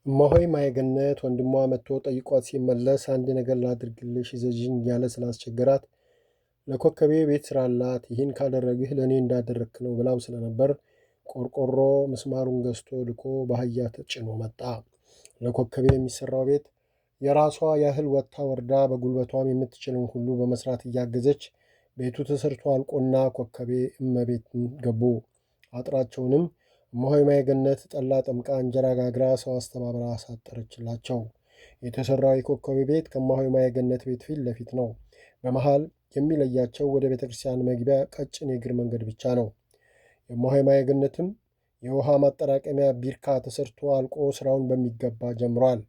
እማሆይ ማየገነት ወንድሟ መጥቶ ጠይቋት ሲመለስ አንድ ነገር ላድርግልሽ ይዘዥኝ እያለ ስላስቸገራት ለኮከቤ ቤት ስራላት፣ ይህን ካደረግህ ለእኔ እንዳደረግክ ነው ብላው ስለነበር ቆርቆሮ ምስማሩን ገዝቶ ልኮ በአህያ ተጭኖ መጣ። ለኮከቤ የሚሰራው ቤት የራሷ ያህል ወጥታ ወርዳ በጉልበቷም የምትችልን ሁሉ በመስራት እያገዘች ቤቱ ተሰርቶ አልቆና ኮከቤ እመቤትን ገቡ። አጥራቸውንም እማሆይ ማየገነት ጠላ ጠምቃ እንጀራ ጋግራ ሰው አስተባብራ አሳጠረችላቸው። የተሰራው የኮከቤ ቤት ከእማሆይ ማየገነት ቤት ፊት ለፊት ነው። በመሃል የሚለያቸው ወደ ቤተ ክርስቲያን መግቢያ ቀጭን የእግር መንገድ ብቻ ነው። የእማሆይ ማየገነትም የውሃ ማጠራቀሚያ ቢርካ ተሰርቶ አልቆ ስራውን በሚገባ ጀምሯል።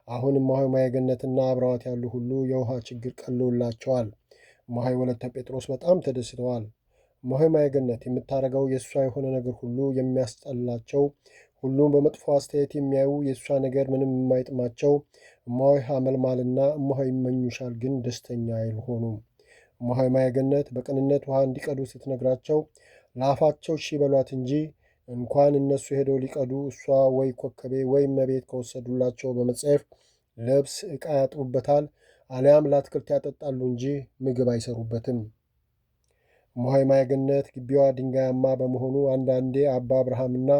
አሁን እማሆይ ማየገነትና አብረዋት ያሉ ሁሉ የውሃ ችግር ቀሎላቸዋል። እማሆይ ወለተ ጴጥሮስ በጣም ተደስተዋል። እማሆይ ማየገነት የምታደርገው የእሷ የሆነ ነገር ሁሉ የሚያስጠላቸው፣ ሁሉም በመጥፎ አስተያየት የሚያዩ፣ የእሷ ነገር ምንም የማይጥማቸው እማሆይ ሐመልማልና እማሆይ ይመኙሻል ግን ደስተኛ አይሆኑም። እማሆይ ማየገነት በቅንነት ውሃ እንዲቀዱ ስትነግራቸው ለአፋቸው እሺ በሏት እንጂ እንኳን እነሱ ሄደው ሊቀዱ እሷ ወይ ኮከቤ ወይ እመቤት ከወሰዱላቸው በመጸየፍ ልብስ ዕቃ ያጥቡበታል፣ አሊያም ለአትክልት ያጠጣሉ እንጂ ምግብ አይሰሩበትም። እማሆይ ማየገነት ግቢዋ ድንጋያማ በመሆኑ አንዳንዴ አባ አብርሃምና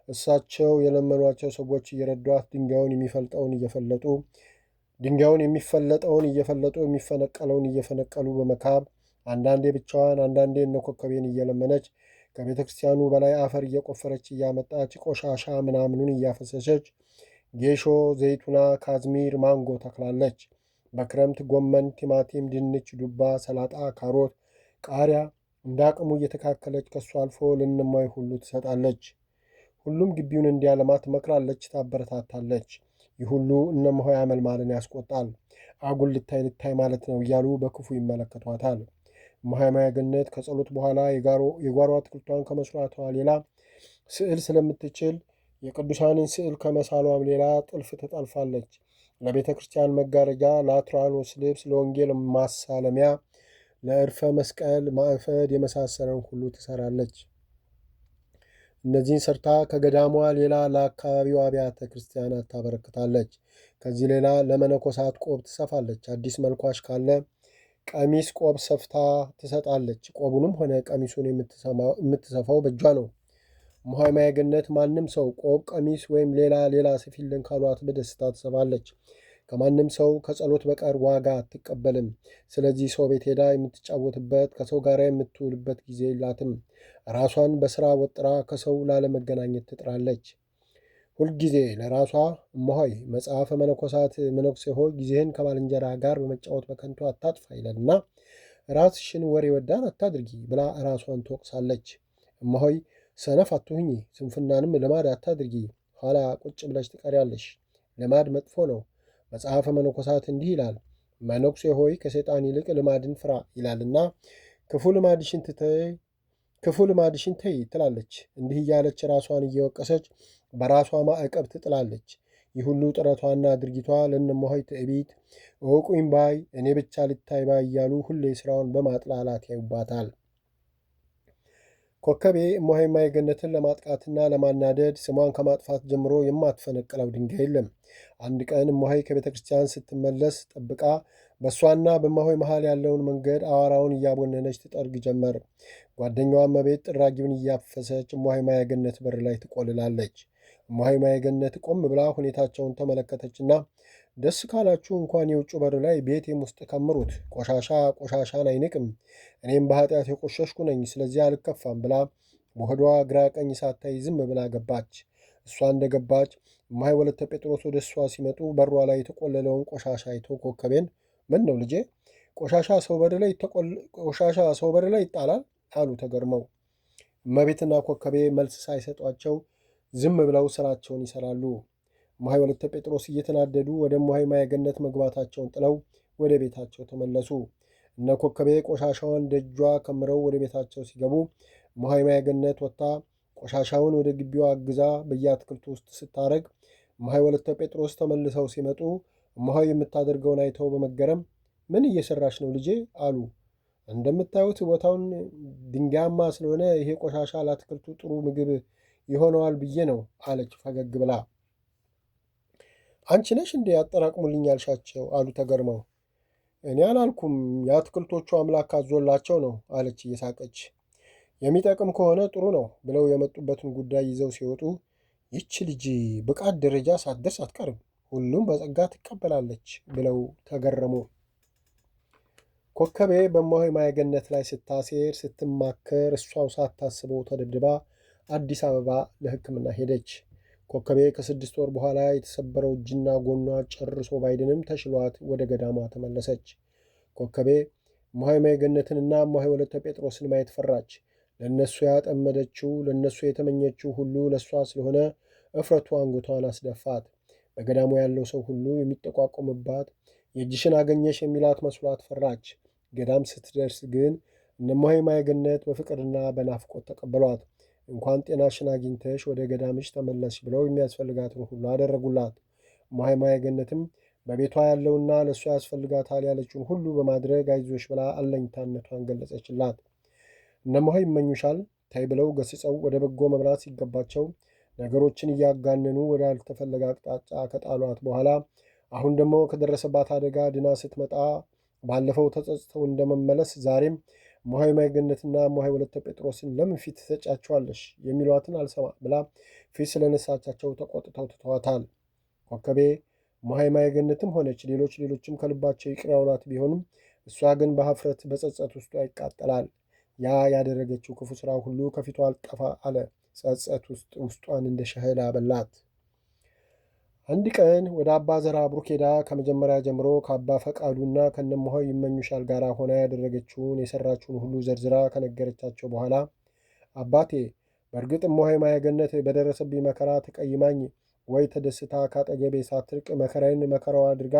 እሳቸው የለመኗቸው ሰዎች እየረዷት ድንጋዩን የሚፈለጠውን እየፈለጡ የሚፈነቀለውን እየፈነቀሉ በመካብ አንዳንዴ ብቻዋን አንዳንዴ እነ ኮከቤን እየለመነች ከቤተ ክርስቲያኑ በላይ አፈር እየቆፈረች እያመጣች ቆሻሻ ምናምኑን እያፈሰሰች ጌሾ፣ ዘይቱና፣ ካዝሚር፣ ማንጎ ተክላለች። በክረምት ጎመን፣ ቲማቲም፣ ድንች፣ ዱባ፣ ሰላጣ፣ ካሮት፣ ቃሪያ እንደ አቅሙ እየተካከለች ከሱ አልፎ ለእነማይ ሁሉ ትሰጣለች። ሁሉም ግቢውን እንዲያለማ ትመክራለች፣ ታበረታታለች። ይህ ሁሉ እነ እማሆይ ሐመልማልን ያስቆጣል። አጉል ልታይ ማለት ነው እያሉ በክፉ ይመለከቷታል። እማሆይ ማየገነት ከጸሎት በኋላ የጓሮ አትክልቷን ከመስራቷ ሌላ ስዕል ስለምትችል የቅዱሳንን ስዕል ከመሳሏም ሌላ ጥልፍ ትጠልፋለች። ለቤተ ክርስቲያን መጋረጃ፣ ለአትራኖስ ልብስ፣ ለወንጌል ማሳለሚያ፣ ለዕርፈ መስቀል ማዕፈድ የመሳሰለውን ሁሉ ትሰራለች። እነዚህን ሰርታ ከገዳሟ ሌላ ለአካባቢው አብያተ ክርስቲያናት ታበረክታለች። ከዚህ ሌላ ለመነኮሳት ቆብ ትሰፋለች። አዲስ መልኳሽ ካለ ቀሚስ ቆብ ሰፍታ ትሰጣለች። ቆቡንም ሆነ ቀሚሱን የምትሰፋው በእጇ ነው። እማሆይ ማየገነት ማንም ሰው ቆብ፣ ቀሚስ ወይም ሌላ ስፊልን ካሏት በደስታ ትሰፋለች። ከማንም ሰው ከጸሎት በቀር ዋጋ አትቀበልም። ስለዚህ ሰው ቤት ሄዳ የምትጫወትበት ከሰው ጋር የምትውልበት ጊዜ የላትም። ራሷን በሥራ ወጥራ ከሰው ላለመገናኘት ትጥራለች። ሁልጊዜ ለራሷ እማሆይ መጽሐፈ መነኮሳት መነኩሴ ሆይ ጊዜህን ከባልንጀራ ጋር በመጫወት በከንቱ አታጥፋ ይላልና ራስሽን ወሬ ወዳድ አታድርጊ ብላ ራሷን ትወቅሳለች። እማሆይ ሰነፍ አትሁኚ፣ ስንፍናንም ልማድ አታድርጊ፣ ኋላ ቁጭ ብለሽ ትቀሪያለሽ። ልማድ መጥፎ ነው። መጽሐፈ መነኮሳት እንዲህ ይላል፣ መነኩሴ ሆይ ከሰይጣን ይልቅ ልማድን ፍራ ይላልና ክፉ ልማድሽን ተይ ትላለች። እንዲህ እያለች ራሷን እየወቀሰች በራሷ ማዕቀብ ትጥላለች። ይህ ሁሉ ጥረቷና ድርጊቷ ለእነ እማሆይ ትዕቢት፣ እወቁኝ ባይ፣ እኔ ብቻ ልታይ ባይ እያሉ ሁሌ ስራውን በማጥላላት ያዩባታል። ኮከቤ እማሆይ ማየገነትን ለማጥቃትና ለማናደድ ስሟን ከማጥፋት ጀምሮ የማትፈነቅለው ድንጋይ የለም። አንድ ቀን እማሆይ ከቤተ ክርስቲያን ስትመለስ ጠብቃ በእሷና በእማሆይ መሃል ያለውን መንገድ አዋራውን እያቦነነች ትጠርግ ጀመር። ጓደኛዋ እመቤት ጥራጊውን እያፈሰች እማሆይ ማየገነት በር ላይ ትቆልላለች። እማሆይ ማየገነት ቆም ብላ ሁኔታቸውን ተመለከተችና ደስ ካላችሁ እንኳን የውጭ በር ላይ ቤቴም ውስጥ ከምሩት፣ ቆሻሻን አይንቅም፣ እኔም በኃጢአት የቆሸሽኩ ነኝ፣ ስለዚህ አልከፋም ብላ በሆዷ ግራ ቀኝ ሳታይ ዝም ብላ ገባች። እሷ እንደገባች እማሆይ ወለተ ጴጥሮስ ወደ እሷ ሲመጡ በሯ ላይ የተቆለለውን ቆሻሻ አይቶ ኮከቤን ምን ነው ልጄ፣ ቆሻሻ ሰው በር ላይ ይጣላል አሉ ተገርመው። እመቤትና ኮከቤ መልስ ሳይሰጧቸው ዝም ብለው ስራቸውን ይሰራሉ። እማሆይ ወለተ ጴጥሮስ እየተናደዱ ወደ እማሆይ ማየገነት መግባታቸውን ጥለው ወደ ቤታቸው ተመለሱ። እነ ኮከቤ ቆሻሻውን ደጇ ከምረው ወደ ቤታቸው ሲገቡ እማሆይ ማየገነት ወጥታ ቆሻሻውን ወደ ግቢዋ አግዛ በየአትክልቱ ውስጥ ስታረግ እማሆይ ወለተ ጴጥሮስ ተመልሰው ሲመጡ እማሆይ የምታደርገውን አይተው በመገረም ምን እየሰራች ነው ልጄ አሉ። እንደምታዩት ቦታውን ድንጋያማ ስለሆነ ይሄ ቆሻሻ ለአትክልቱ ጥሩ ምግብ ይሆነዋል ብዬ ነው አለች ፈገግ ብላ። አንቺ ነሽ እንዴ ያጠራቅሙልኝ ያልሻቸው? አሉ ተገርመው። እኔ አላልኩም፣ የአትክልቶቹ አምላክ አዞላቸው ነው አለች እየሳቀች። የሚጠቅም ከሆነ ጥሩ ነው ብለው የመጡበትን ጉዳይ ይዘው ሲወጡ ይች ልጅ ብቃት ደረጃ ሳትደርስ አትቀርም፣ ሁሉም በጸጋ ትቀበላለች ብለው ተገረሙ። ኮከቤ በእማሆይ ማየገነት ላይ ስታሴር ስትማከር እሷው ሳታስበው ተደብድባ አዲስ አበባ ለሕክምና ሄደች። ኮከቤ ከ6 ወር በኋላ የተሰበረው እጅና ጎኗ ጨርሶ ባይድንም ተሽሏት ወደ ገዳሟ ተመለሰች። ኮከቤ እማሆይ ማየገነትንና እማሆይ ወለተ ጴጥሮስን ማየት ፈራች። ለእነሱ ያጠመደችው ለእነሱ የተመኘችው ሁሉ ለእሷ ስለሆነ እፍረቱ አንገቷን አስደፋት። በገዳሙ ያለው ሰው ሁሉ የሚጠቋቆምባት የእጅሽን አገኘሽ የሚላት መስሏት ፈራች። ገዳም ስትደርስ ግን እነ እማሆይ ማየገነት በፍቅርና በናፍቆት ተቀበሏት። እንኳን ጤናሽን አግኝተሽ ወደ ገዳምሽ ተመለስሽ ብለው የሚያስፈልጋትን ሁሉ አደረጉላት። እማሆይ ማየገነትም በቤቷ ያለውና ለእሷ ያስፈልጋታል ያለችውን ሁሉ በማድረግ አይዞሽ ብላ አለኝታነቷን ገለጸችላት። እነ እማሆይ ይመኙሻል ታይ ብለው ገስጸው ወደ በጎ መምራት ሲገባቸው ነገሮችን እያጋነኑ ወደ አልተፈለገ አቅጣጫ ከጣሏት በኋላ አሁን ደግሞ ከደረሰባት አደጋ ድና ስትመጣ ባለፈው ተጸጽተው እንደመመለስ ዛሬም እማሆይ ማየገነትና እማሆይ ወለተ ጴጥሮስን ለምን ፊት ትሰጫቸዋለሽ የሚሏትን አልሰማ ብላ ፊት ስለነሳቻቸው ተቆጥተው ትተዋታል። ኮከቤ እማሆይ ማየገነትም ሆነች ሌሎችም ከልባቸው ይቅር ያውላት ቢሆንም እሷ ግን በሀፍረት በጸጸት ውስጧ ይቃጠላል። ያ ያደረገችው ክፉ ስራ ሁሉ ከፊቷ አልጠፋ አለ። ጸጸት ውስጧን እንደ ሸህል አበላት። አንድ ቀን ወደ አባ ዘራ ብሩክ ሄዳ ከመጀመሪያ ጀምሮ ከአባ ፈቃዱና ከነ እማሆይ ይመኙሻል ጋር ሆና ያደረገችውን የሰራችውን ሁሉ ዘርዝራ ከነገረቻቸው በኋላ አባቴ በእርግጥ እማሆይ ማየገነት በደረሰብኝ መከራ ተቀይማኝ ወይ ተደስታ ካጠገቤ ሳትርቅ መከራዬን መከራዋ አድርጋ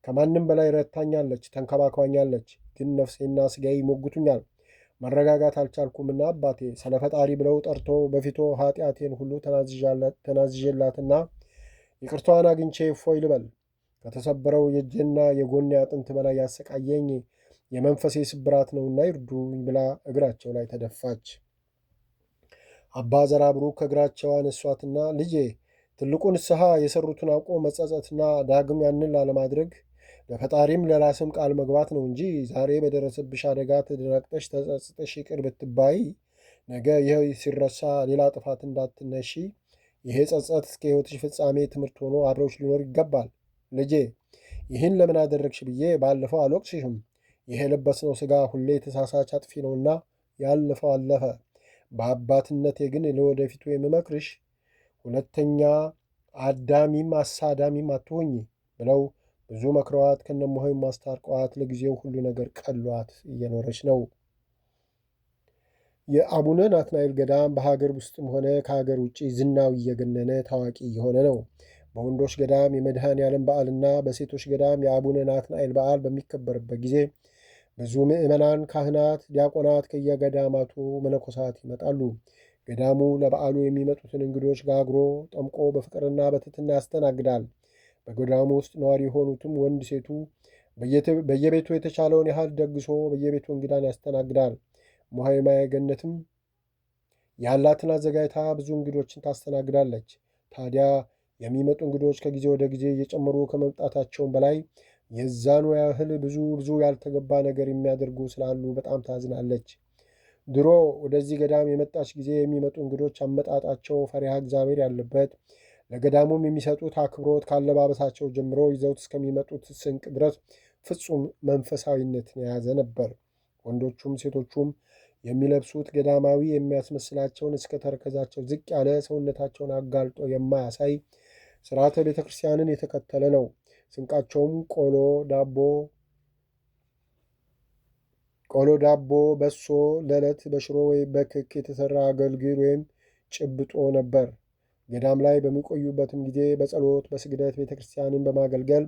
ከማንም በላይ ረድታኛለች፣ ተንከባክባኛለች። ግን ነፍሴና ስጋዬ ይሞግቱኛል። መረጋጋት አልቻልኩምና አባቴ ስለ ፈጣሪ ብለው ጠርቶ በፊቶ ኃጢአቴን ሁሉ ተናዝዤላትና ይቅርታዋን አግኝቼ እፎይ ልበል። ከተሰበረው የእጄና የጎኔ አጥንት በላይ ያሰቃየኝ የመንፈሴ ስብራት ነውና ይርዱኝ ብላ እግራቸው ላይ ተደፋች። አባ ዘራ ብሩክ ከእግራቸው አነሷትና ልጄ ትልቁ ንስሐ የሰሩትን አውቆ መጸጸትና ዳግም ያንን ላለማድረግ ለፈጣሪም ለራስም ቃል መግባት ነው እንጂ ዛሬ በደረሰብሽ አደጋ ተደናቅጠሽ ተጸጽጠሽ ይቅር ብትባይ ነገ ይህ ሲረሳ ሌላ ጥፋት እንዳትነሺ ይሄ ጸጸት እስከ ሕይወትሽ ፍጻሜ ትምህርት ሆኖ አብረውሽ ሊኖር ይገባል። ልጄ ይህን ለምን አደረግሽ ብዬ ባለፈው አልወቅስሽም። ይሄ የለበስነው ሥጋ ሁሌ ተሳሳች አጥፊ ነውና ያለፈው አለፈ። በአባትነቴ ግን ለወደፊቱ የምመክርሽ ሁለተኛ አዳሚም አሳዳሚም አትሆኝ ብለው ብዙ መክረዋት ከነ እማሆይ ማስታርቀዋት ለጊዜው ሁሉ ነገር ቀሏት እየኖረች ነው። የአቡነ ናትናኤል ገዳም በሀገር ውስጥም ሆነ ከሀገር ውጭ ዝናው እየገነነ ታዋቂ እየሆነ ነው። በወንዶች ገዳም የመድኃኔ ዓለም በዓልና በሴቶች ገዳም የአቡነ ናትናኤል በዓል በሚከበርበት ጊዜ ብዙ ምዕመናን፣ ካህናት፣ ዲያቆናት ከየገዳማቱ መነኮሳት ይመጣሉ። ገዳሙ ለበዓሉ የሚመጡትን እንግዶች ጋግሮ ጠምቆ በፍቅርና በትሕትና ያስተናግዳል። በገዳሙ ውስጥ ነዋሪ የሆኑትም ወንድ ሴቱ በየቤቱ የተቻለውን ያህል ደግሶ በየቤቱ እንግዳን ያስተናግዳል። እማሆይ ማየገነትም ያላትን አዘጋጅታ ብዙ እንግዶችን ታስተናግዳለች። ታዲያ የሚመጡ እንግዶች ከጊዜ ወደ ጊዜ እየጨመሩ ከመምጣታቸውም በላይ የዛኑ ያህል ብዙ ያልተገባ ነገር የሚያደርጉ ስላሉ በጣም ታዝናለች። ድሮ ወደዚህ ገዳም የመጣች ጊዜ የሚመጡ እንግዶች አመጣጣቸው ፈሪሃ እግዚአብሔር ያለበት፣ ለገዳሙም የሚሰጡት አክብሮት ካለባበሳቸው ጀምሮ ይዘውት እስከሚመጡት ስንቅ ድረስ ፍጹም መንፈሳዊነትን የያዘ ነበር። ወንዶቹም ሴቶቹም የሚለብሱት ገዳማዊ የሚያስመስላቸውን እስከ ተረከዛቸው ዝቅ ያለ ሰውነታቸውን አጋልጦ የማያሳይ ስርዓተ ቤተ ክርስቲያንን የተከተለ ነው። ስንቃቸውም ቆሎ ዳቦ፣ በሶ፣ ለዕለት በሽሮ ወይም በክክ የተሰራ አገልግል ወይም ጭብጦ ነበር። ገዳም ላይ በሚቆዩበትም ጊዜ በጸሎት በስግደት ቤተ ክርስቲያንን በማገልገል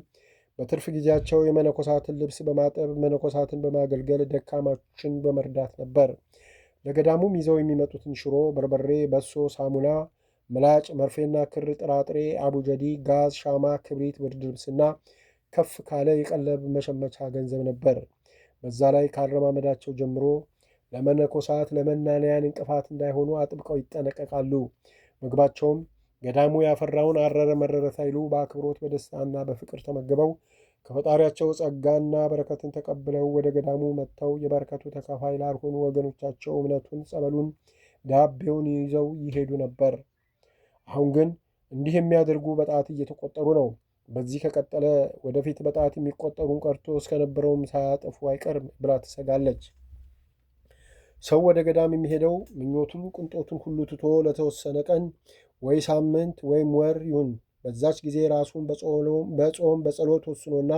በትርፍ ጊዜያቸው የመነኮሳትን ልብስ በማጠብ መነኮሳትን በማገልገል ደካማችን በመርዳት ነበር። ለገዳሙም ይዘው የሚመጡትን ሽሮ፣ በርበሬ፣ በሶ፣ ሳሙና፣ ምላጭ፣ መርፌና ክር፣ ጥራጥሬ፣ አቡጀዲ፣ ጋዝ፣ ሻማ፣ ክብሪት፣ ብርድ ልብስና ከፍ ካለ የቀለብ መሸመቻ ገንዘብ ነበር። በዛ ላይ ካረማመዳቸው ጀምሮ ለመነኮሳት ለመናንያን እንቅፋት እንዳይሆኑ አጥብቀው ይጠነቀቃሉ። ምግባቸውም ገዳሙ ያፈራውን አረረ መረረ ሳይሉ በአክብሮት በደስታና በፍቅር ተመግበው ከፈጣሪያቸው ጸጋና በረከትን ተቀብለው ወደ ገዳሙ መጥተው የበረከቱ ተካፋይ ላልሆኑ ወገኖቻቸው እምነቱን፣ ጸበሉን፣ ዳቤውን ይዘው ይሄዱ ነበር። አሁን ግን እንዲህ የሚያደርጉ በጣት እየተቆጠሩ ነው። በዚህ ከቀጠለ ወደፊት በጣት የሚቆጠሩን ቀርቶ እስከነበረውም ሳያጠፉ አይቀርም ብላ ትሰጋለች። ሰው ወደ ገዳም የሚሄደው ምኞቱን ቅንጦቱን ሁሉ ትቶ ለተወሰነ ቀን ወይ ሳምንት ወይም ወር ይሁን በዛች ጊዜ ራሱን በጾም በጸሎት ወስኖና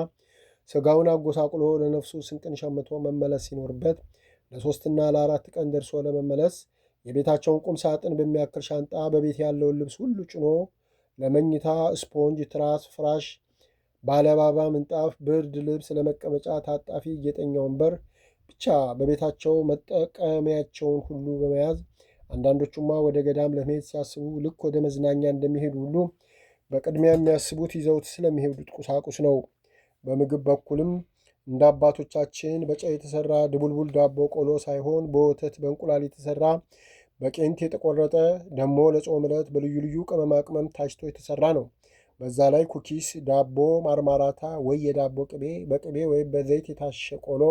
ስጋውን አጎሳቁሎ ለነፍሱ ስንቅን ሸምቶ መመለስ ሲኖርበት ለ3ና ለ4 ቀን ደርሶ ለመመለስ የቤታቸውን ቁም ሳጥን በሚያክል ሻንጣ በቤት ያለውን ልብስ ሁሉ ጭኖ ለመኝታ ስፖንጅ፣ ትራስ፣ ፍራሽ፣ ባለባባ ምንጣፍ፣ ብርድ ልብስ፣ ለመቀመጫ ታጣፊ፣ ጌጠኛ ወንበር ብቻ በቤታቸው መጠቀሚያቸውን ሁሉ በመያዝ አንዳንዶቹማ ወደ ገዳም ለመሄድ ሲያስቡ ልክ ወደ መዝናኛ እንደሚሄዱ ሁሉ በቅድሚያ የሚያስቡት ይዘውት ስለሚሄዱት ቁሳቁስ ነው። በምግብ በኩልም እንደ አባቶቻችን በጨው የተሰራ ድቡልቡል ዳቦ ቆሎ ሳይሆን በወተት በእንቁላል የተሰራ በቄንት የተቆረጠ ደግሞ ለጾም ዕለት በልዩ ልዩ ቅመማ ቅመም ታጭቶ የተሰራ ነው። በዛ ላይ ኩኪስ፣ ዳቦ ማርማራታ ወይ የዳቦ ቅቤ፣ በቅቤ ወይም በዘይት የታሸ ቆሎ፣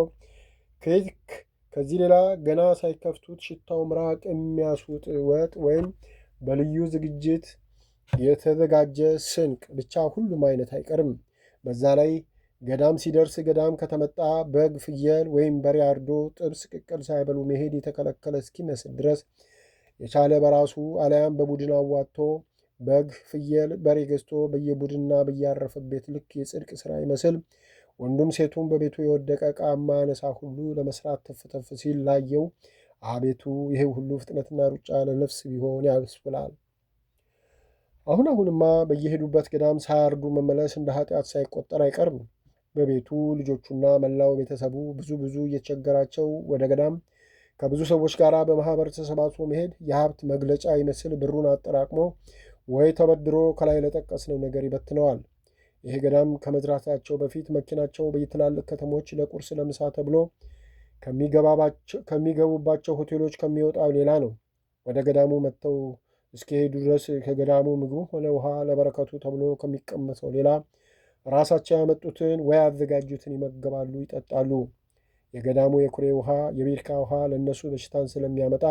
ኬክ፣ ከዚህ ሌላ ገና ሳይከፍቱት ሽታው ምራቅ የሚያስውጥ ወጥ ወይም በልዩ ዝግጅት የተዘጋጀ ስንቅ፣ ብቻ ሁሉም አይነት አይቀርም። በዛ ላይ ገዳም ሲደርስ ገዳም ከተመጣ በግ፣ ፍየል ወይም በሬ አርዶ ጥብስ፣ ቅቅል ሳይበሉ መሄድ የተከለከለ እስኪመስል ድረስ የቻለ በራሱ አለያም በቡድን አዋጥቶ በግ፣ ፍየል፣ በሬ ገዝቶ በየቡድንና በያረፈበት ልክ የጽድቅ ሥራ ይመስል ወንዱም ሴቱም በቤቱ የወደቀ ዕቃ ማነሳ ሁሉ ለመስራት ተፍተፍ ሲል ላየው አቤቱ ይሄ ሁሉ ፍጥነትና ሩጫ ለነፍስ ቢሆን ያስብላል። አሁንማ በየሄዱበት ገዳም ሳያርዱ መመለስ እንደ ኃጢአት ሳይቆጠር አይቀርም። በቤቱ ልጆቹና መላው ቤተሰቡ ብዙ እየተቸገራቸው ወደ ገዳም ከብዙ ሰዎች ጋር በማኅበር ተሰባስቦ መሄድ የሀብት መግለጫ ይመስል ብሩን አጠራቅሞ ወይ ተበድሮ ከላይ ለጠቀስነው ነገር ይበትነዋል። ይሄ ገዳም ከመዝራታቸው በፊት መኪናቸው በየትላልቅ ከተሞች ለቁርስ ለምሳ ተብሎ ከሚገቡባቸው ሆቴሎች ከሚወጣው ሌላ ነው። ወደ ገዳሙ መጥተው እስከሄዱ ድረስ ከገዳሙ ምግቡ ሆነ ውሃ ለበረከቱ ተብሎ ከሚቀመሰው ሌላ ራሳቸው ያመጡትን ወይ ያዘጋጁትን ይመገባሉ፣ ይጠጣሉ። የገዳሙ የኩሬ ውሃ፣ የቢርካ ውሃ ለእነሱ በሽታን ስለሚያመጣ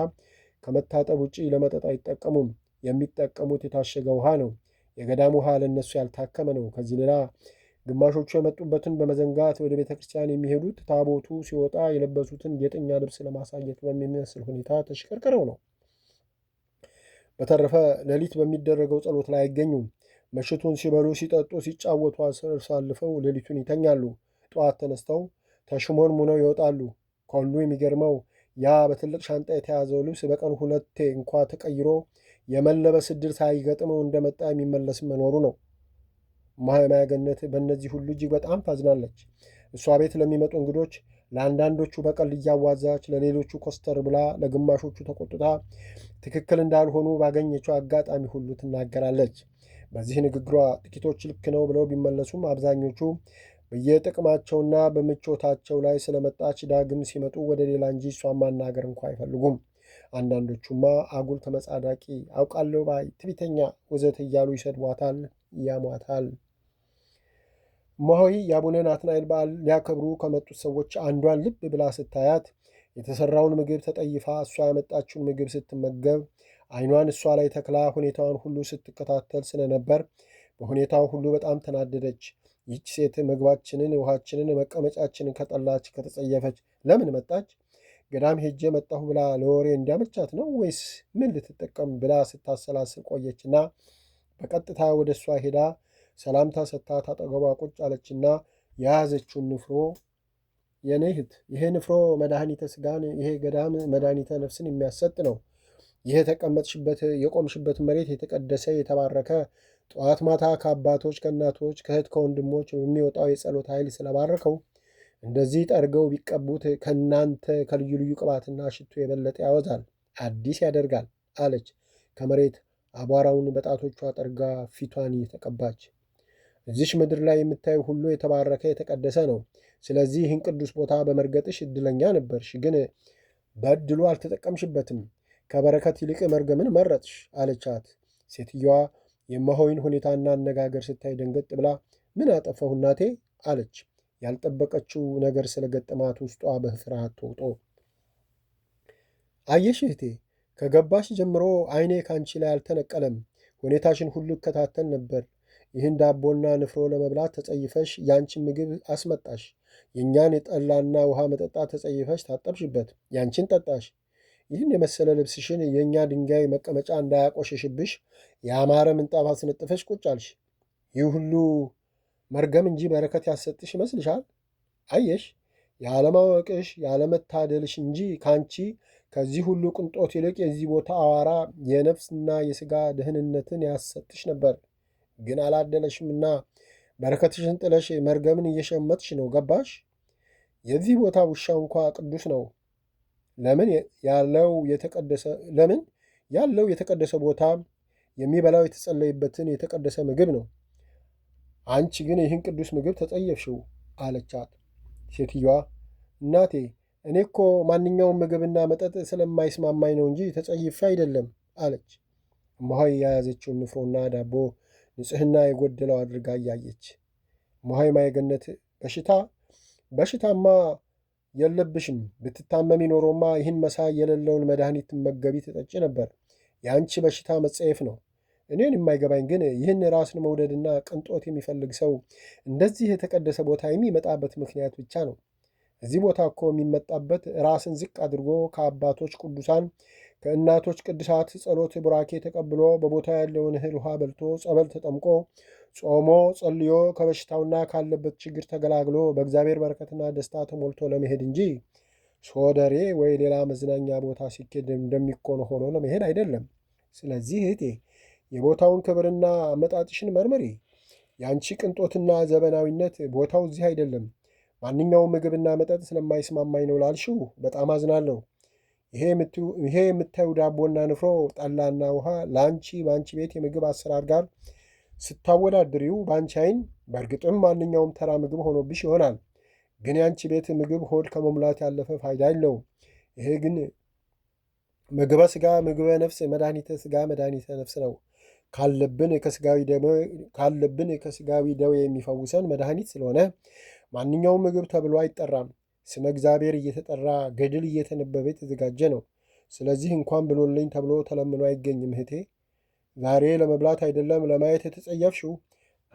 ከመታጠብ ውጪ ለመጠጥ አይጠቀሙም። የሚጠቀሙት የታሸገ ውሃ ነው። የገዳሙ ውሃ ለእነሱ ያልታከመ ነው። ከዚህ ሌላ ግማሾቹ የመጡበትን በመዘንጋት ወደ ቤተ ክርስቲያን የሚሄዱት ታቦቱ ሲወጣ የለበሱትን ጌጠኛ ልብስ ለማሳየት በሚመስል ሁኔታ ተሽከርክረው ነው። በተረፈ ሌሊት በሚደረገው ጸሎት ላይ አይገኙም። ምሽቱን ሲበሉ፣ ሲጠጡ፣ ሲጫወቱ አሳልፈው ሌሊቱን ይተኛሉ። ጠዋት ተነስተው ተሽሞንሙነው ይወጣሉ። ከሁሉ የሚገርመው ያ በትልቅ ሻንጣ የተያዘው ልብስ በቀን 2 እንኳ ተቀይሮ የመለበስ ዕድል ሳይገጥመው እንደመጣ የሚመለስ መኖሩ ነው። ማያገነት በእነዚህ ሁሉ እጅግ በጣም ታዝናለች። እሷ ቤት ለሚመጡ እንግዶች ለአንዳንዶቹ በቀል እያዋዛች፣ ለሌሎቹ ኮስተር ብላ፣ ለግማሾቹ ተቆጥታ ትክክል እንዳልሆኑ ባገኘችው አጋጣሚ ሁሉ ትናገራለች። በዚህ ንግግሯ ጥቂቶች ልክ ነው ብለው ቢመለሱም አብዛኞቹ በየጥቅማቸውና በምቾታቸው ላይ ስለመጣች ዳግም ሲመጡ ወደ ሌላ እንጂ እሷን ማናገር እንኳ አይፈልጉም። አንዳንዶቹማ አጉል ተመጻዳቂ፣ አውቃለሁ ባይ፣ ትዕቢተኛ ወዘተ እያሉ ይሰድቧታል፣ ያሟታል። እማሆይ የአቡነ ናትናኤል በዓል ሊያከብሩ ከመጡት ሰዎች አንዷን ልብ ብላ ስታያት የተሰራውን ምግብ ተጠይፋ እሷ ያመጣችውን ምግብ ስትመገብ ዓይኗን እሷ ላይ ተክላ ሁኔታዋን ሁሉ ስትከታተል ስለነበር በሁኔታው ሁሉ በጣም ተናደደች። ይህች ሴት ምግባችንን፣ ውሃችንን፣ መቀመጫችንን ከጠላች ከተጸየፈች ለምን መጣች? ገዳም ሄጄ መጣሁ ብላ ለወሬ እንዲያመቻት ነው ወይስ ምን ልትጠቀም ብላ ስታሰላስል ቆየችና በቀጥታ ወደ እሷ ሄዳ ሰላምታ ሰጥታ ታጠገቧ ቁጭ አለችና የያዘችውን ንፍሮ የኔ እህት፣ ይሄ ንፍሮ መድኃኒተ ሥጋን፣ ይሄ ገዳም መድኃኒተ ነፍስን የሚያሰጥ ነው። ይህ የተቀመጥሽበት የቆምሽበት መሬት የተቀደሰ የተባረከ፣ ጠዋት ማታ ከአባቶች ከእናቶች ከእህት ከወንድሞች በሚወጣው የጸሎት ኃይል ስለባረከው እንደዚህ ጠርገው ቢቀቡት ከእናንተ ከልዩ ልዩ ቅባትና ሽቱ የበለጠ ያወዛል፣ አዲስ ያደርጋል አለች። ከመሬት አቧራውን በጣቶቿ ጠርጋ ፊቷን እየተቀባች እዚሽ ምድር ላይ የምታዩ ሁሉ የተባረከ የተቀደሰ ነው። ስለዚህ ይህን ቅዱስ ቦታ በመርገጥሽ እድለኛ ነበርሽ፣ ግን በእድሉ አልተጠቀምሽበትም። ከበረከት ይልቅ መርገምን መረጥሽ አለቻት። ሴትየዋ የእማሆይን ሁኔታና አነጋገር ስታይ ደንገጥ ብላ ምን አጠፋሁ እናቴ አለች። ያልጠበቀችው ነገር ስለገጠማት ውስጧ በፍርሃት ተውጦ። አየሽ እህቴ፣ ከገባሽ ጀምሮ ዓይኔ ካንቺ ላይ አልተነቀለም። ሁኔታሽን ሁሉ እከታተል ነበር። ይህን ዳቦና ንፍሮ ለመብላት ተጸይፈሽ ያንቺን ምግብ አስመጣሽ። የእኛን የጠላና ውሃ መጠጣት ተጸይፈሽ ታጠብሽበት፣ ያንቺን ጠጣሽ። ይህን የመሰለ ልብስሽን የእኛ ድንጋይ መቀመጫ እንዳያቆሸሽብሽ ያማረ ምንጣፍ አስነጥፈሽ ቁጭ አልሽ። ይህ ሁሉ መርገም እንጂ በረከት ያሰጥሽ ይመስልሻል? አየሽ፣ ያለማወቅሽ ያለመታደልሽ እንጂ ካንቺ ከዚህ ሁሉ ቅንጦት ይልቅ የዚህ ቦታ አዋራ የነፍስና የሥጋ ደህንነትን ያሰጥሽ ነበር። ግን አላደለሽምና በረከትሽን ጥለሽ መርገምን እየሸመትሽ ነው። ገባሽ? የዚህ ቦታ ውሻ እንኳ ቅዱስ ነው። ለምን ያለው የተቀደሰ ቦታ የሚበላው የተጸለይበትን የተቀደሰ ምግብ ነው። አንቺ ግን ይህን ቅዱስ ምግብ ተጸየፍሽው አለቻት። ሴትዮዋ እናቴ፣ እኔ እኮ ማንኛውም ምግብና መጠጥ ስለማይስማማኝ ነው እንጂ ተጸይፌ አይደለም አለች። እማሆይ የያዘችውን ንፍሮና ዳቦ ንጽሕና የጎደለው አድርጋ እያየች፣ እማሆይ ማየገነት በሽታማ የለብሽም። ብትታመሚ ኖሮማ ይህን መሳይ የሌለውን መድኃኒት ትመገቢ ትጠጪ ነበር። የአንቺ በሽታ መጸየፍ ነው። እኔን የማይገባኝ ግን ይህን ራስን መውደድና ቅንጦት የሚፈልግ ሰው እንደዚህ የተቀደሰ ቦታ የሚመጣበት ምክንያት ብቻ ነው። እዚህ ቦታ እኮ የሚመጣበት ራስን ዝቅ አድርጎ ከአባቶች ቅዱሳን ከእናቶች ቅዱሳት ጸሎት ቡራኬ ተቀብሎ በቦታ ያለውን እህል ውሃ በልቶ ጸበል ተጠምቆ ጾሞ ጸልዮ ከበሽታውና ካለበት ችግር ተገላግሎ በእግዚአብሔር በረከትና ደስታ ተሞልቶ ለመሄድ እንጂ ሶደሬ ወይ ሌላ መዝናኛ ቦታ ሲኬድ እንደሚኮን ሆኖ ለመሄድ አይደለም። ስለዚህ እህቴ የቦታውን ክብርና አመጣጥሽን መርምሪ። የአንቺ ቅንጦትና ዘመናዊነት ቦታው እዚህ አይደለም። ማንኛውም ምግብና መጠጥ ስለማይስማማኝ ነው ላልሽው በጣም አዝናለሁ። ይሄ የምታዩ ዳቦና ንፍሮ፣ ጠላና ውሃ ለአንቺ በአንቺ ቤት የምግብ አሰራር ጋር ስታወዳድሪው በአንቺ አይን በእርግጥም ማንኛውም ተራ ምግብ ሆኖብሽ ይሆናል። ግን የአንቺ ቤት ምግብ ሆድ ከመሙላት ያለፈ ፋይዳ የለውም። ይሄ ግን ምግበ ሥጋ ምግበ ነፍስ፣ መድኃኒተ ሥጋ መድኃኒተ ነፍስ ነው። ካለብን ከሥጋዊ ደዌ የሚፈውሰን መድኃኒት ስለሆነ ማንኛውም ምግብ ተብሎ አይጠራም። ስመ እግዚአብሔር እየተጠራ ገድል እየተነበበ የተዘጋጀ ነው። ስለዚህ እንኳን ብሎልኝ ተብሎ ተለምኖ አይገኝም። እህቴ ዛሬ ለመብላት አይደለም ለማየት የተጸየፍሽው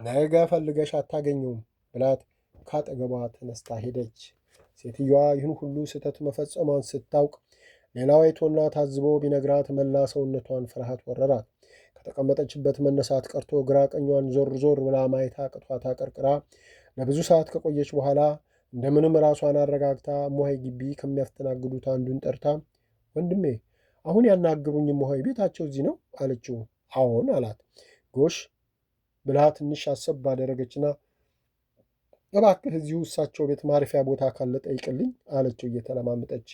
ነገ ፈልገሽ አታገኘውም ብላት ካጠገቧ ተነስታ ሄደች። ሴትዮዋ ይህን ሁሉ ስህተት መፈጸሟን ስታውቅ ሌላው አይቶና ታዝቦ ቢነግራት መላ ሰውነቷን ፍርሃት ወረራት። ከተቀመጠችበት መነሳት ቀርቶ ግራ ቀኟን ዞር ዞር ብላ ማየት አቅቷት አቀርቅራ ለብዙ ሰዓት ከቆየች በኋላ እንደምንም ራሷን አረጋግታ እሞሆይ ግቢ ከሚያስተናግዱት አንዱን ጠርታ ወንድሜ አሁን ያናግሩኝ እሞሆይ ቤታቸው እዚህ ነው አለችው። አዎን አላት። ጎሽ ብላ ትንሽ አሰብ ባደረገችና እባክህ እዚሁ እሳቸው ቤት ማረፊያ ቦታ ካለ ጠይቅልኝ አለችው እየተለማመጠች።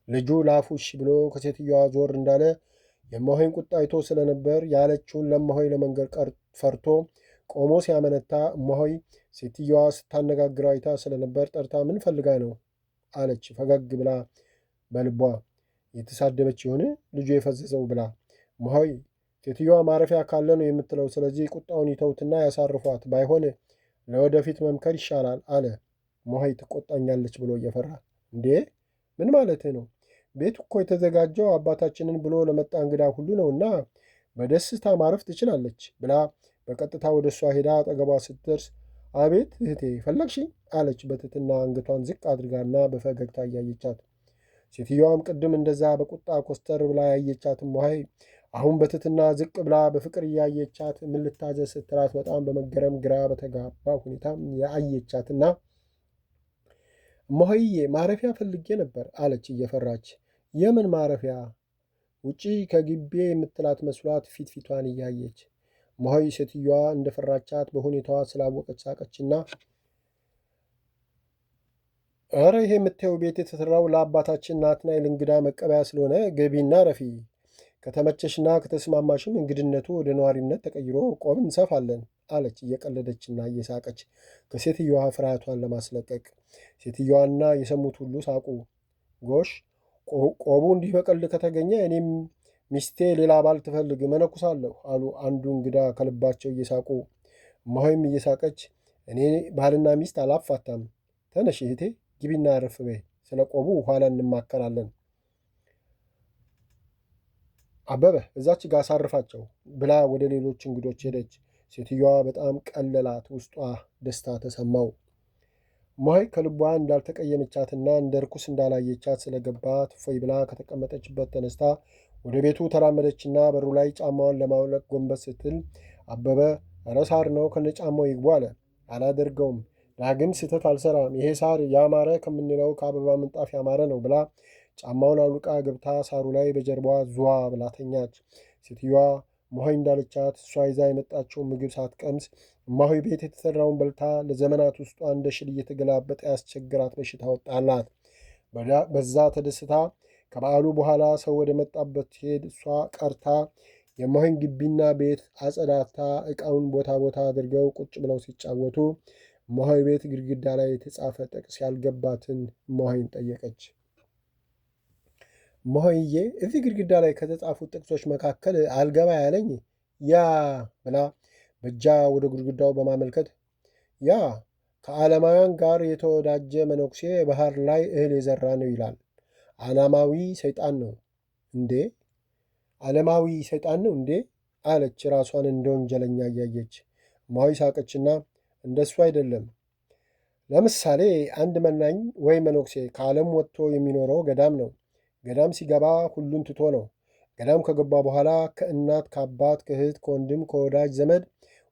ልጁ ላፉ እሺ ብሎ ከሴትዮዋ ዞር እንዳለ የእሞሆይን ቁጣ አይቶ ስለነበር ያለችውን ለእሞሆይ ለመንገር ፈርቶ ቆሞ ሲያመነታ እሞሆይ ሴትዮዋ ስታነጋግረው አይታ ስለነበር ጠርታ ምን ፈልጋ ነው አለች ፈገግ ብላ በልቧ። የተሳደበች የሆነ ልጁ የፈዘዘው ብላ። እሞሆይ ሴትዮዋ ማረፊያ ካለ ነው የምትለው፣ ስለዚህ ቁጣውን ይተውትና ያሳርፏት፣ ባይሆን ለወደፊት መምከር ይሻላል አለ። እሞሆይ ትቆጣኛለች ብሎ እየፈራ እንዴ ምን ማለትህ ነው? ቤት እኮ የተዘጋጀው አባታችንን ብሎ ለመጣ እንግዳ ሁሉ ነውና በደስታ ማረፍ ትችላለች ብላ በቀጥታ ወደ እሷ ሄዳ አጠገቧ ስትደርስ አቤት እህቴ ፈለግሽኝ አለች በትትና አንገቷን ዝቅ አድርጋና በፈገግታ እያየቻት። ሴትዮዋም ቅድም እንደዛ በቁጣ ኮስተር ብላ ያየቻት እሞሆይ አሁን በትትና ዝቅ ብላ በፍቅር እያየቻት ምን ልታዘዝ ስትላት በጣም በመገረም ግራ በተጋባ ሁኔታ ያየቻትና እሞሆይዬ ማረፊያ ፈልጌ ነበር አለች እየፈራች። የምን ማረፊያ? ውጪ ከግቤ የምትላት መስሏት ፊቷን እያየች። እሞሆይ ሴትዮዋ እንደፈራቻት በሁኔታዋ ስላወቀች ሳቀችና ኧረ ይሄ የምታየው ቤት የተሰራው ለአባታችን ናትናኤል እንግዳ መቀበያ ስለሆነ ገቢና ረፊ፣ ከተመቸሽና ከተስማማሽም እንግድነቱ ወደ ነዋሪነት ተቀይሮ ቆብ እንሰፋለን አለች እየቀለደችና እየሳቀች ከሴትዮዋ ፍርሃቷን ለማስለቀቅ። ሴትዮዋና የሰሙት ሁሉ ሳቁ። ጎሽ ቆቡ እንዲህ በቀልድ ከተገኘ እኔም ሚስቴ ሌላ ባል ትፈልግ መነኩሳለሁ አሉ አንዱ እንግዳ ከልባቸው እየሳቁ። እማሆይም እየሳቀች እኔ ባልና ሚስት አላፋታም። ተነሽ እህቴ ግቢና አረፍ በይ፣ ስለ ቆቡ ኋላ እንማከራለን። አበበ እዛች ጋር አሳርፋቸው ብላ ወደ ሌሎች እንግዶች ሄደች። ሴትዮዋ በጣም ቀለላት፣ ውስጧ ደስታ ተሰማው። እማሆይ ከልቧ እንዳልተቀየመቻትና እንደ ርኩስ እንዳላየቻት ስለገባት እፎይ ብላ ከተቀመጠችበት ተነስታ ወደ ቤቱ ተራመደችና በሩ ላይ ጫማዋን ለማውለቅ ጎንበስ ስትል አበበ ኧረ ሳር ነው ከነጫማው ይግቡ አለ። አላደርገውም፣ ዳግም ስህተት አልሰራም፣ ይሄ ሳር ያማረ ከምንለው ከአበባ ምንጣፍ ያማረ ነው ብላ ጫማውን አውልቃ ገብታ ሳሩ ላይ በጀርባዋ ዟ ብላ ተኛች። ሴትዮዋ እማሆይ እንዳለቻት እሷ ይዛ የመጣችውን ምግብ ሳትቀምስ እማሆይ ቤት የተሰራውን በልታ ለዘመናት ውስጧ እንደ ሽል እየተገላበጠ ያስቸግራት በሽታ ወጣላት። በዛ ተደስታ ከበዓሉ በኋላ ሰው ወደ መጣበት ሄድ እሷ ቀርታ የእማሆይን ግቢና ቤት አጸዳታ ዕቃውን ቦታ ቦታ አድርገው ቁጭ ብለው ሲጫወቱ እማሆይ ቤት ግድግዳ ላይ የተጻፈ ጥቅስ ያልገባትን እማሆይን ጠየቀች። እማሆይዬ እዚህ ግድግዳ ላይ ከተጻፉት ጥቅሶች መካከል አልገባ ያለኝ ያ ብላ በእጇ ወደ ግድግዳው በማመልከት ያ ከዓለማውያን ጋር የተወዳጀ መነኩሴ ባህር ላይ እህል የዘራ ነው ይላል። ዓለማዊ ሰይጣን ነው እንዴ? ዓለማዊ ሰይጣን ነው እንዴ? አለች ራሷን እንደ ወንጀለኛ እያየች። እማሆይ ሳቀችና እንደሱ አይደለም። ለምሳሌ አንድ መናኝ ወይ መነኩሴ ከዓለም ወጥቶ የሚኖረው ገዳም ነው። ገዳም ሲገባ ሁሉን ትቶ ነው። ገዳም ከገባ በኋላ ከእናት ከአባት ከእህት ከወንድም ከወዳጅ ዘመድ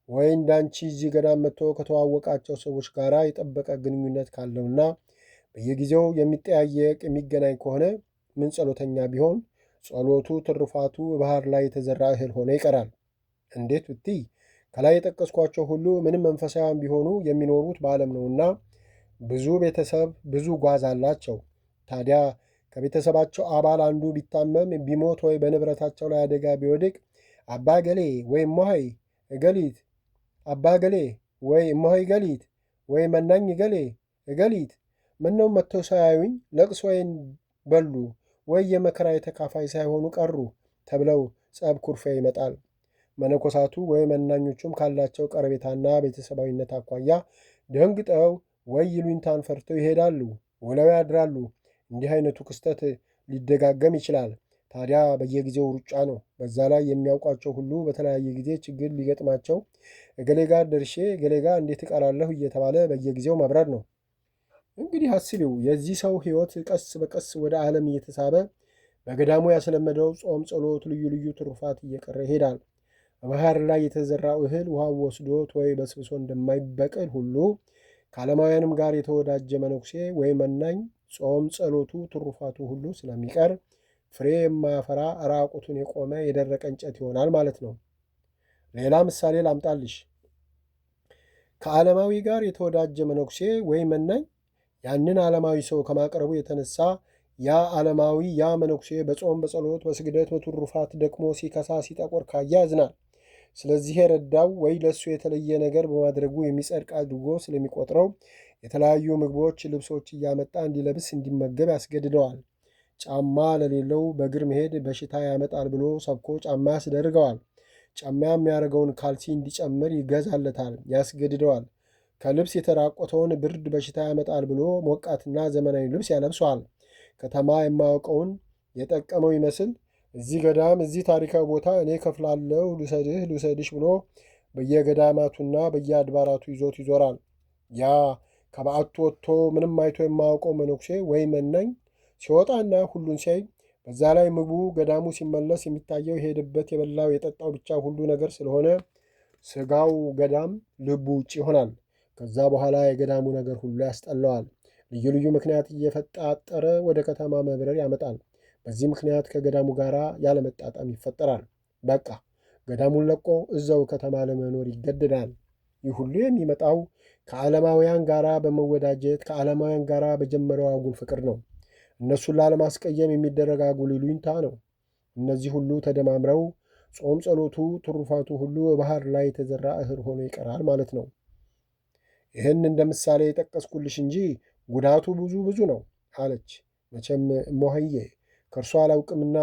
ወይ እንዳንቺ እዚህ ገዳም መጥቶ ከተዋወቃቸው ሰዎች ጋር የጠበቀ ግንኙነት ካለውና በየጊዜው የሚጠያየቅ የሚገናኝ ከሆነ ምን ጸሎተኛ ቢሆን ጸሎቱ ትሩፋቱ ባህር ላይ የተዘራ እህል ሆነ ይቀራል። እንዴት ብትይ ከላይ የጠቀስኳቸው ሁሉ ምንም መንፈሳውያን ቢሆኑ የሚኖሩት በዓለም ነውና ብዙ ቤተሰብ ብዙ ጓዝ አላቸው። ታዲያ ከቤተሰባቸው አባል አንዱ ቢታመም ቢሞት ወይ በንብረታቸው ላይ አደጋ ቢወድቅ አባ ገሌ ወይ እማሆይ እገሊት፣ አባ ገሌ ወይ እማሆይ ገሊት ወይ መናኝ ገሌ እገሊት ምነው መጥተው ሳያዩኝ ለቅሶዬን በሉ ወይ የመከራ የተካፋይ ሳይሆኑ ቀሩ ተብለው ጸብ ኩርፌ ይመጣል። መነኮሳቱ ወይ መናኞቹም ካላቸው ቀረቤታና ቤተሰባዊነት አኳያ ደንግጠው ወይ ይሉኝታን ፈርተው ይሄዳሉ፣ ውለው ያድራሉ። እንዲህ አይነቱ ክስተት ሊደጋገም ይችላል። ታዲያ በየጊዜው ሩጫ ነው። በዛ ላይ የሚያውቋቸው ሁሉ በተለያየ ጊዜ ችግር ሊገጥማቸው እገሌ ጋር ደርሼ እገሌ ጋር እንዴት እቀራለሁ እየተባለ በየጊዜው መብረር ነው። እንግዲህ አስቢው የዚህ ሰው ሕይወት ቀስ በቀስ ወደ ዓለም እየተሳበ በገዳሙ ያስለመደው ጾም፣ ጸሎት፣ ልዩ ልዩ ትሩፋት እየቀረ ይሄዳል። በባህር ላይ የተዘራው እህል ውሃ ወስዶት ወይ በስብሶ እንደማይበቅል ሁሉ ከዓለማውያንም ጋር የተወዳጀ መነኩሴ ወይ መናኝ ጾም፣ ጸሎቱ፣ ትሩፋቱ ሁሉ ስለሚቀር ፍሬ የማያፈራ ራቁቱን የቆመ የደረቀ እንጨት ይሆናል ማለት ነው። ሌላ ምሳሌ ላምጣልሽ። ከዓለማዊ ጋር የተወዳጀ መነኩሴ ወይ መናኝ ያንን ዓለማዊ ሰው ከማቅረቡ የተነሳ ያ ዓለማዊ ያ መነኩሴ በጾም በጸሎት በስግደት በትሩፋት ደክሞ ሲከሳ ሲጠቆር ካየ ያዝናል። ስለዚህ የረዳው ወይ ለእሱ የተለየ ነገር በማድረጉ የሚጸድቅ አድርጎ ስለሚቆጥረው የተለያዩ ምግቦች፣ ልብሶች እያመጣ እንዲለብስ እንዲመገብ ያስገድደዋል። ጫማ ለሌለው በእግር መሄድ በሽታ ያመጣል ብሎ ሰብኮ ጫማ ያስደርገዋል። ጫማ የሚያደርገውን ካልሲ እንዲጨምር ይገዛለታል፣ ያስገድደዋል። ከልብስ የተራቆተውን ብርድ በሽታ ያመጣል ብሎ ሞቃትና ዘመናዊ ልብስ ያለብሰዋል። ከተማ የማያውቀውን የጠቀመው ይመስል እዚህ ገዳም እዚህ ታሪካዊ ቦታ እኔ ከፍላለሁ ልውሰድሽ ብሎ በየገዳማቱና በየአድባራቱ ይዞት ይዞራል። ያ ከበዓቱ ወጥቶ ምንም አይቶ የማያውቀው መነኩሴ ወይ መናኝ ሲወጣና ሁሉን ሲያይ በዛ ላይ ምግቡ ገዳሙ ሲመለስ የሚታየው የሄደበት የበላው የጠጣው ብቻ ሁሉ ነገር ስለሆነ ስጋው ገዳም ልቡ ውጭ ይሆናል። ከዛ በኋላ የገዳሙ ነገር ሁሉ ያስጠላዋል። ልዩ ልዩ ምክንያት እየፈጣጠረ ወደ ከተማ መብረር ያመጣል። በዚህ ምክንያት ከገዳሙ ጋር ያለመጣጣም ይፈጠራል። በቃ ገዳሙን ለቆ እዛው ከተማ ለመኖር ይገደዳል። ይህ ሁሉ የሚመጣው ከዓለማውያን ጋር በመወዳጀት ከዓለማውያን ጋር በጀመረው አጉል ፍቅር ነው። እነሱን ላለማስቀየም የሚደረግ አጉል ይሉኝታ ነው። እነዚህ ሁሉ ተደማምረው ጾም፣ ጸሎቱ፣ ትሩፋቱ ሁሉ በባህር ላይ የተዘራ እህል ሆኖ ይቀራል ማለት ነው። ይህን እንደ ምሳሌ የጠቀስኩልሽ እንጂ ጉዳቱ ብዙ ነው አለች። መቼም እማሆዬ ከእርሷ አላውቅምና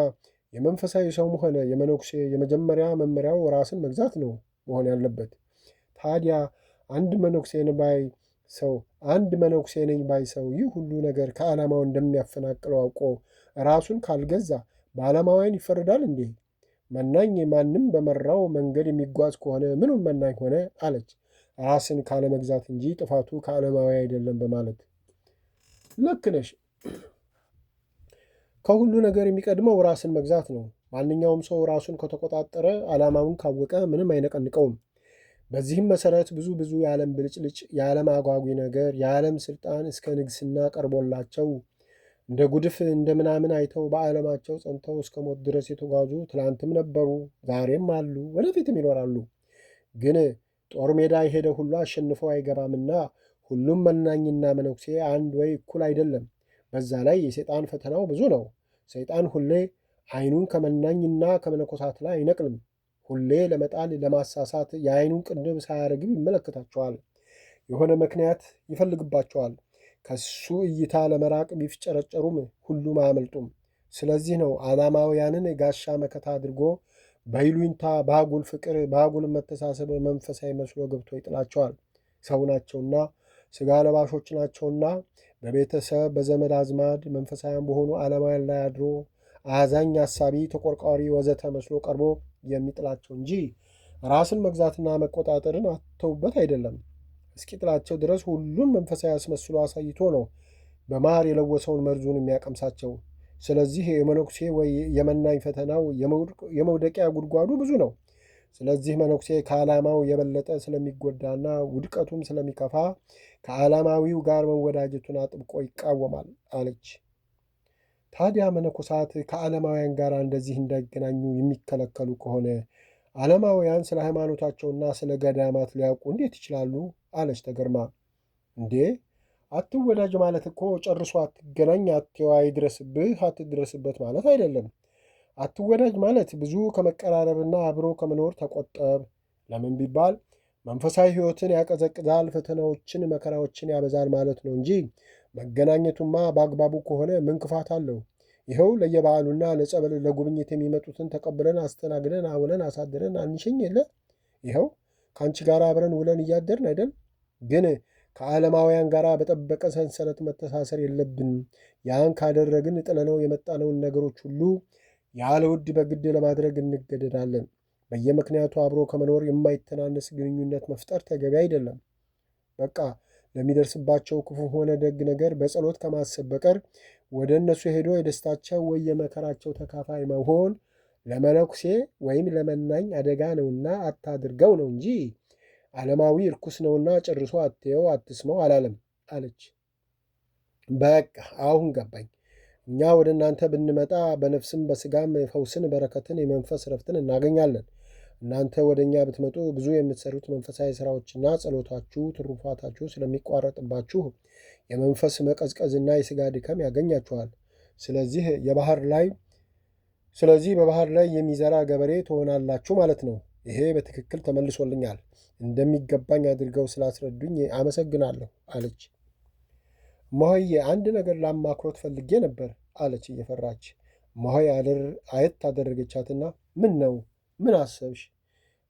የመንፈሳዊ ሰውም ሆነ የመነኩሴ የመጀመሪያ መመሪያው ራስን መግዛት ነው መሆን ያለበት። ታዲያ አንድ መነኩሴ ነኝ ባይ ሰው ይህ ሁሉ ነገር ከዓላማው እንደሚያፈናቅለው አውቆ ራሱን ካልገዛ በዓላማውያን ይፈረዳል እንዴ? መናኝ ማንም በመራው መንገድ የሚጓዝ ከሆነ ምኑን መናኝ ሆነ አለች። ራስን ካለመግዛት እንጂ ጥፋቱ ከዓለማዊ አይደለም በማለት። ልክ ነሽ። ከሁሉ ነገር የሚቀድመው ራስን መግዛት ነው። ማንኛውም ሰው ራሱን ከተቆጣጠረ ዓላማውን ካወቀ ምንም አይነቀንቀውም። በዚህም መሰረት ብዙ የዓለም ብልጭልጭ፣ የዓለም አጓጊ ነገር፣ የዓለም ስልጣን እስከ ንግስና ቀርቦላቸው እንደ ጉድፍ እንደ ምናምን አይተው በዓለማቸው ጸንተው እስከ ሞት ድረስ የተጓዙ ትላንትም ነበሩ፣ ዛሬም አሉ፣ ወደፊትም ይኖራሉ። ግን ጦር ሜዳ የሄደ ሁሉ አሸንፎ አይገባምና ሁሉም መናኝና መነኩሴ አንድ ወይ እኩል አይደለም። በዛ ላይ የሰይጣን ፈተናው ብዙ ነው። ሰይጣን ሁሌ ዓይኑን ከመናኝና ከመነኮሳት ላይ አይነቅልም። ሁሌ ለመጣል ለማሳሳት የዓይኑን ቅንድብ ሳያረግብ ይመለከታቸዋል። የሆነ ምክንያት ይፈልግባቸዋል። ከሱ እይታ ለመራቅ ቢፍጨረጨሩም ሁሉም አያመልጡም። ስለዚህ ነው ዓላማውያንን ጋሻ መከታ አድርጎ በይሉኝታ በአጉል ፍቅር በአጉል መተሳሰብ መንፈሳዊ መስሎ ገብቶ ይጥላቸዋል። ሰው ናቸውና ሥጋ ለባሾች ናቸውና በቤተሰብ በዘመድ አዝማድ መንፈሳውያን በሆኑ ዓለማውያን ላይ አድሮ አዛኝ፣ አሳቢ፣ ተቆርቋሪ ወዘተ መስሎ ቀርቦ የሚጥላቸው እንጂ ራስን መግዛትና መቆጣጠርን አተውበት አይደለም። እስኪጥላቸው ድረስ ሁሉም መንፈሳዊ አስመስሎ አሳይቶ ነው በማር የለወሰውን መርዙን የሚያቀምሳቸው። ስለዚህ የመነኩሴ ወይ የመናኝ ፈተናው የመውደቂያ ጉድጓዱ ብዙ ነው። ስለዚህ መነኩሴ ከዓላማው የበለጠ ስለሚጎዳና ውድቀቱም ስለሚከፋ ከዓላማዊው ጋር መወዳጀቱን አጥብቆ ይቃወማል አለች። ታዲያ መነኮሳት ከዓለማውያን ጋር እንደዚህ እንዳይገናኙ የሚከለከሉ ከሆነ ዓለማውያን ስለ ሃይማኖታቸውና ስለ ገዳማት ሊያውቁ እንዴት ይችላሉ? አለች ተገርማ። እንዴ አትወዳጅ ማለት እኮ ጨርሶ አትገናኝ፣ አይድረስብህ፣ አትድረስበት ማለት አይደለም። አትወዳጅ ማለት ብዙ ከመቀራረብና አብሮ ከመኖር ተቆጠብ። ለምን ቢባል መንፈሳዊ ሕይወትን ያቀዘቅዛል፣ ፈተናዎችን መከራዎችን ያበዛል ማለት ነው እንጂ መገናኘቱማ በአግባቡ ከሆነ ምን ክፋት አለው? ይኸው ለየበዓሉና ለጸበል ለጉብኝት የሚመጡትን ተቀብለን አስተናግደን አውለን አሳድረን አንሸኝ የለ? ይኸው ከአንቺ ጋር አብረን ውለን እያደርን አይደል? ግን ከዓለማውያን ጋር በጠበቀ ሰንሰለት መተሳሰር የለብንም። ያን ካደረግን ጥለነው የመጣነውን ነገሮች ሁሉ ያለ ውድ በግድ ለማድረግ እንገደዳለን። በየምክንያቱ አብሮ ከመኖር የማይተናነስ ግንኙነት መፍጠር ተገቢ አይደለም። በቃ ለሚደርስባቸው ክፉ ሆነ ደግ ነገር በጸሎት ከማሰብ በቀር ወደ እነሱ ሄዶ የደስታቸው ወይ የመከራቸው ተካፋይ መሆን ለመነኩሴ ወይም ለመናኝ አደጋ ነውና አታድርገው ነው እንጂ ዓለማዊ እርኩስ ነውና ጨርሶ አትየው አትስመው አላለም አለች። በቃ አሁን ገባኝ። እኛ ወደ እናንተ ብንመጣ በነፍስም በሥጋም ፈውስን፣ በረከትን፣ የመንፈስ ረፍትን እናገኛለን። እናንተ ወደ እኛ ብትመጡ ብዙ የምትሰሩት መንፈሳዊ ሥራዎችና ጸሎታችሁ፣ ትሩፋታችሁ ስለሚቋረጥባችሁ የመንፈስ መቀዝቀዝና የሥጋ ድካም ያገኛችኋል። ስለዚህ በባህር ላይ የሚዘራ ገበሬ ትሆናላችሁ ማለት ነው። ይሄ በትክክል ተመልሶልኛል። እንደሚገባኝ አድርገው ስላስረዱኝ አመሰግናለሁ አለች። እማሆይ አንድ ነገር ላማክሮት ፈልጌ ነበር አለች እየፈራች። እማሆይ አየት ታደረገቻትና ምን ነው? ምን አሰብሽ?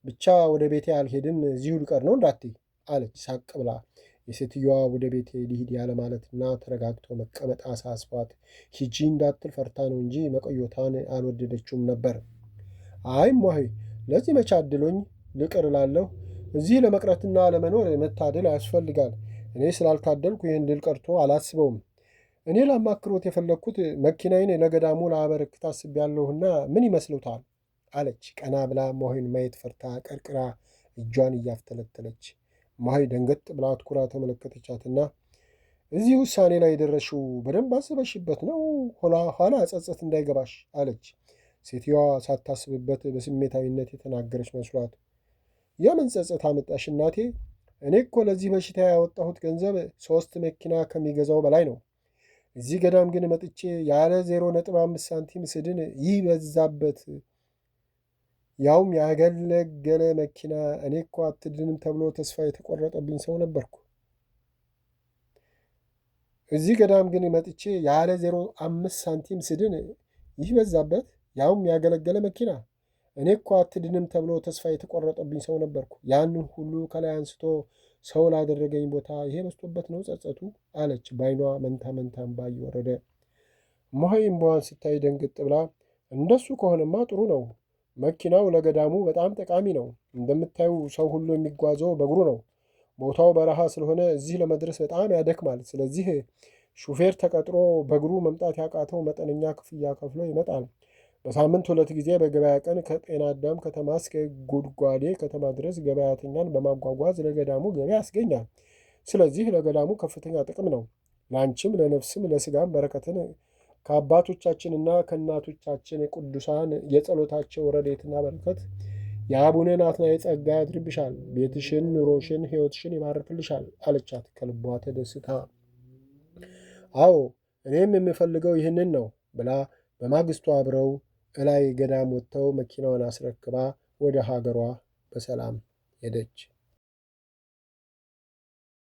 ብቻ ወደ ቤቴ አልሄድም እዚሁ ልቀር ነው እንዳትይ አለች ሳቅ ብላ። የሴትዮዋ ወደ ቤቴ ሊሂድ ያለ ማለትና ተረጋግቶ መቀመጥ አሳስቧት ሂጂ እንዳትል ፈርታ ነው እንጂ መቆየቷን አልወደደችውም ነበር። አይ እማሆይ ለዚህ መቼ አድሎኝ ልቅር እላለሁ። እዚህ ለመቅረትና ለመኖር መታደል ያስፈልጋል። እኔ ስላልታደልኩ ይህን ልል ቀርቶ አላስበውም። እኔ ላማክሮት የፈለግኩት መኪናዬን ለገዳሙ ላበረክት አስቤያለሁና ምን ይመስሉታል? አለች ቀና ብላ እማሆይን ማየት ፈርታ ቀርቅራ እጇን እያፍተለተለች። እማሆይ ደንገጥ ብላ አትኩራ ተመለከተቻትና እዚህ ውሳኔ ላይ የደረስሽው በደንብ አስበሽበት ነው? ኋላ ጸጸት እንዳይገባሽ አለች። ሴትዮዋ ሳታስብበት በስሜታዊነት የተናገረች መስሏት የምን ጸጸት አመጣሽ እናቴ? እኔ እኮ ለዚህ በሽታ ያወጣሁት ገንዘብ 3 መኪና ከሚገዛው በላይ ነው። እዚህ ገዳም ግን መጥቼ ያለ 0.5 ሳንቲም ስድን ይህ በዛበት፣ ያውም ያገለገለ መኪና። እኔ እኮ አትድንም ተብሎ ተስፋ የተቆረጠብኝ ሰው ነበርኩ። እዚህ ገዳም ግን መጥቼ ያለ 0.5 ሳንቲም ስድን ይህ በዛበት ያውም ያገለገለ መኪና። እኔ እኮ አትድንም ተብሎ ተስፋ የተቆረጠብኝ ሰው ነበርኩ። ያንን ሁሉ ከላይ አንስቶ ሰው ላደረገኝ ቦታ ይሄ በስቶበት ነው ጸጸቱ አለች፣ በዓይኗ መንታ መንታ እንባ እየወረደ። እማሆይ እምባዋን ስታይ ደንግጥ ብላ እንደሱ ከሆነማ ጥሩ ነው። መኪናው ለገዳሙ በጣም ጠቃሚ ነው። እንደምታዩ ሰው ሁሉ የሚጓዘው በእግሩ ነው። ቦታው በረሃ ስለሆነ እዚህ ለመድረስ በጣም ያደክማል። ስለዚህ ሹፌር ተቀጥሮ በእግሩ መምጣት ያቃተው መጠነኛ ክፍያ ከፍሎ ይመጣል። በሳምንት 2 ጊዜ በገበያ ቀን ከጤና አዳም ከተማ እስከ ጉድጓዴ ከተማ ድረስ ገበያተኛን በማጓጓዝ ለገዳሙ ገቢ ያስገኛል። ስለዚህ ለገዳሙ ከፍተኛ ጥቅም ነው። ለአንቺም ለነፍስም ለስጋም በረከትን ከአባቶቻችንና ከእናቶቻችን ቅዱሳን የጸሎታቸው ረድኤትና በረከት የአቡነ ናትናኤል ጸጋ ያድርብሻል። ቤትሽን፣ ኑሮሽን፣ ሕይወትሽን ይባርክልሻል አለቻት ከልቧ ተደስታ። አዎ እኔም የምፈልገው ይህንን ነው ብላ በማግስቱ አብረው እላይ ገዳም ወጥተው መኪናዋን አስረክባ ወደ ሀገሯ በሰላም ሄደች።